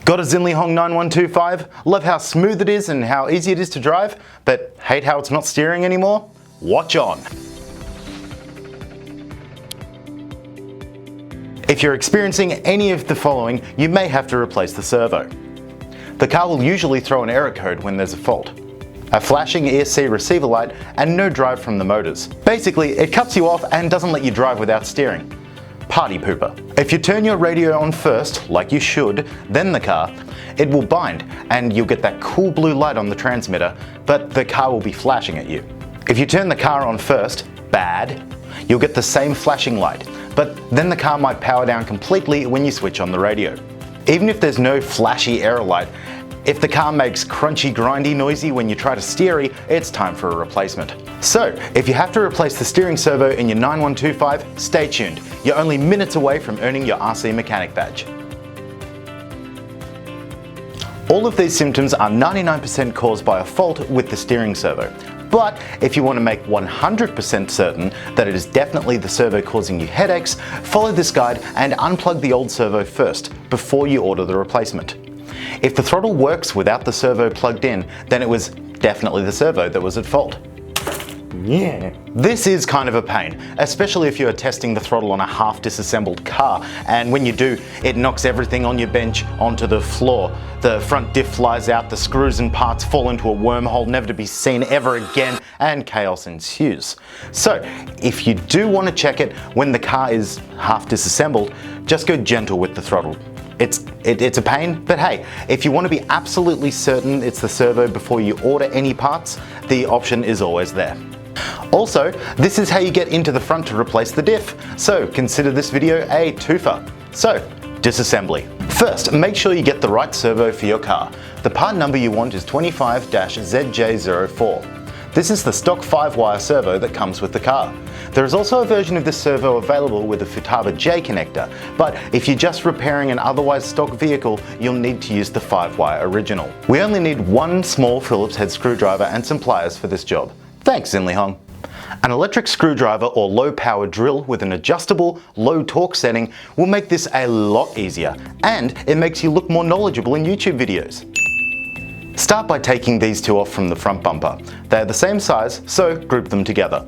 Got a Zinli Hong 9125? Love how smooth it is and how easy it is to drive, but hate how it's not steering anymore? Watch on. If you're experiencing any of the following, you may have to replace the servo. The car will usually throw an error code when there's a fault. A flashing ESC receiver light and no drive from the motors. Basically, it cuts you off and doesn't let you drive without steering. Party pooper. If you turn your radio on first, like you should, then the car, it will bind and you'll get that cool blue light on the transmitter, but the car will be flashing at you. If you turn the car on first, bad, you'll get the same flashing light, but then the car might power down completely when you switch on the radio. Even if there's no flashy error light, if the car makes crunchy, grindy, noisy when you try to steery, it's time for a replacement. So, if you have to replace the steering servo in your 9125, stay tuned. You're only minutes away from earning your RC Mechanic badge. All of these symptoms are 99% caused by a fault with the steering servo. But if you want to make 100% certain that it is definitely the servo causing you headaches, follow this guide and unplug the old servo first, before you order the replacement. If the throttle works without the servo plugged in, then it was definitely the servo that was at fault. Yeah. This is kind of a pain, especially if you are testing the throttle on a half disassembled car, and when you do, it knocks everything on your bench onto the floor. The front diff flies out, the screws and parts fall into a wormhole never to be seen ever again, and chaos ensues. So, if you do want to check it when the car is half disassembled, just go gentle with the throttle. It's a pain, but hey, if you want to be absolutely certain it's the servo before you order any parts, the option is always there. Also, this is how you get into the front to replace the diff, so consider this video a twofer. So, disassembly. First, make sure you get the right servo for your car. The part number you want is 25-ZJ04. This is the stock 5-wire servo that comes with the car. There is also a version of this servo available with a Futaba J connector, but if you're just repairing an otherwise stock vehicle, you'll need to use the 5-wire original. We only need one small Phillips head screwdriver and some pliers for this job. Thanks, Zinli Hong. An electric screwdriver or low power drill with an adjustable low torque setting will make this a lot easier, and it makes you look more knowledgeable in YouTube videos. Start by taking these two off from the front bumper. They are the same size, so group them together.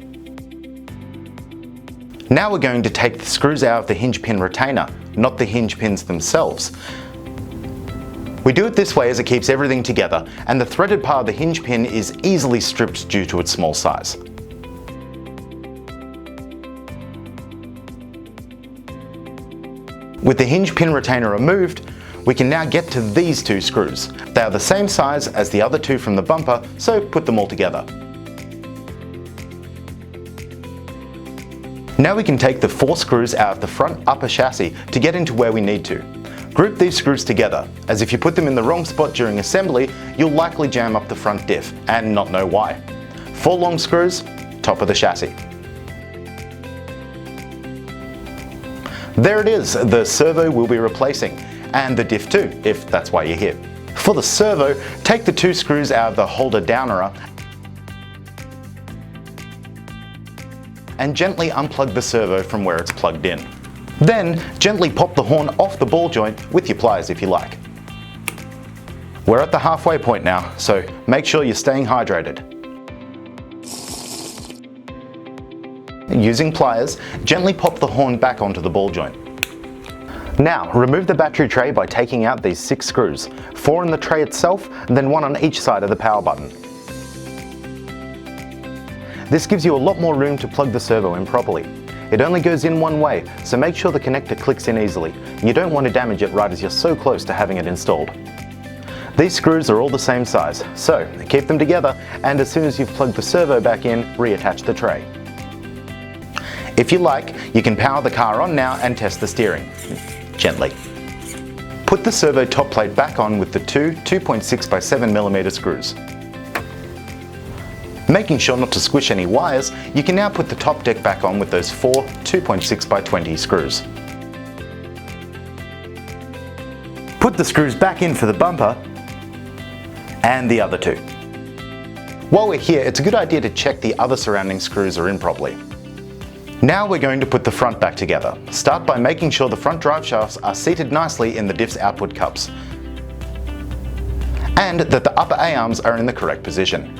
Now we're going to take the screws out of the hinge pin retainer, not the hinge pins themselves. We do it this way as it keeps everything together, and the threaded part of the hinge pin is easily stripped due to its small size. With the hinge pin retainer removed, we can now get to these two screws. They are the same size as the other two from the bumper, so put them all together. Now we can take the 4 screws out of the front upper chassis to get into where we need to. Group these screws together, as if you put them in the wrong spot during assembly, you'll likely jam up the front diff, and not know why. 4 long screws, top of the chassis. There it is, the servo we'll be replacing, and the diff too, if that's why you're here. For the servo, take the 2 screws out of the holder downerer and gently unplug the servo from where it's plugged in. Then, gently pop the horn off the ball joint with your pliers if you like. We're at the halfway point now, so make sure you're staying hydrated. Using pliers, gently pop the horn back onto the ball joint. Now, remove the battery tray by taking out these 6 screws, 4 in the tray itself, and then 1 on each side of the power button. This gives you a lot more room to plug the servo in properly. It only goes in one way, so make sure the connector clicks in easily. You don't want to damage it right as you're so close to having it installed. These screws are all the same size, so keep them together, and as soon as you've plugged the servo back in, reattach the tray. If you like, you can power the car on now and test the steering. Gently. Put the servo top plate back on with the two 2.6x7mm screws. Making sure not to squish any wires, you can now put the top deck back on with those 4 2.6x20 screws. Put the screws back in for the bumper and the other 2. While we're here, it's a good idea to check the other surrounding screws are in properly. Now we're going to put the front back together. Start by making sure the front drive shafts are seated nicely in the diff's output cups. and that the upper A-arms are in the correct position.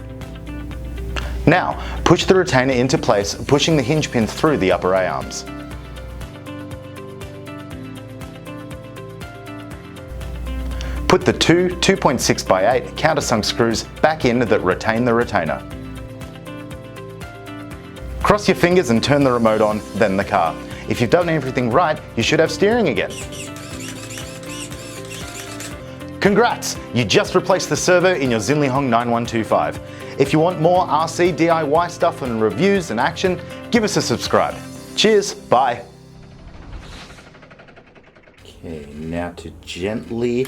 Now, push the retainer into place, pushing the hinge pin through the upper A-arms. Put the two 2.6x8 countersunk screws back in that retain the retainer. Cross your fingers and turn the remote on, then the car. If you've done everything right, you should have steering again. Congrats! You just replaced the servo in your Zinlihong 9125. If you want more RC DIY stuff and reviews and action, give us a subscribe. Cheers, bye! Okay, now to gently...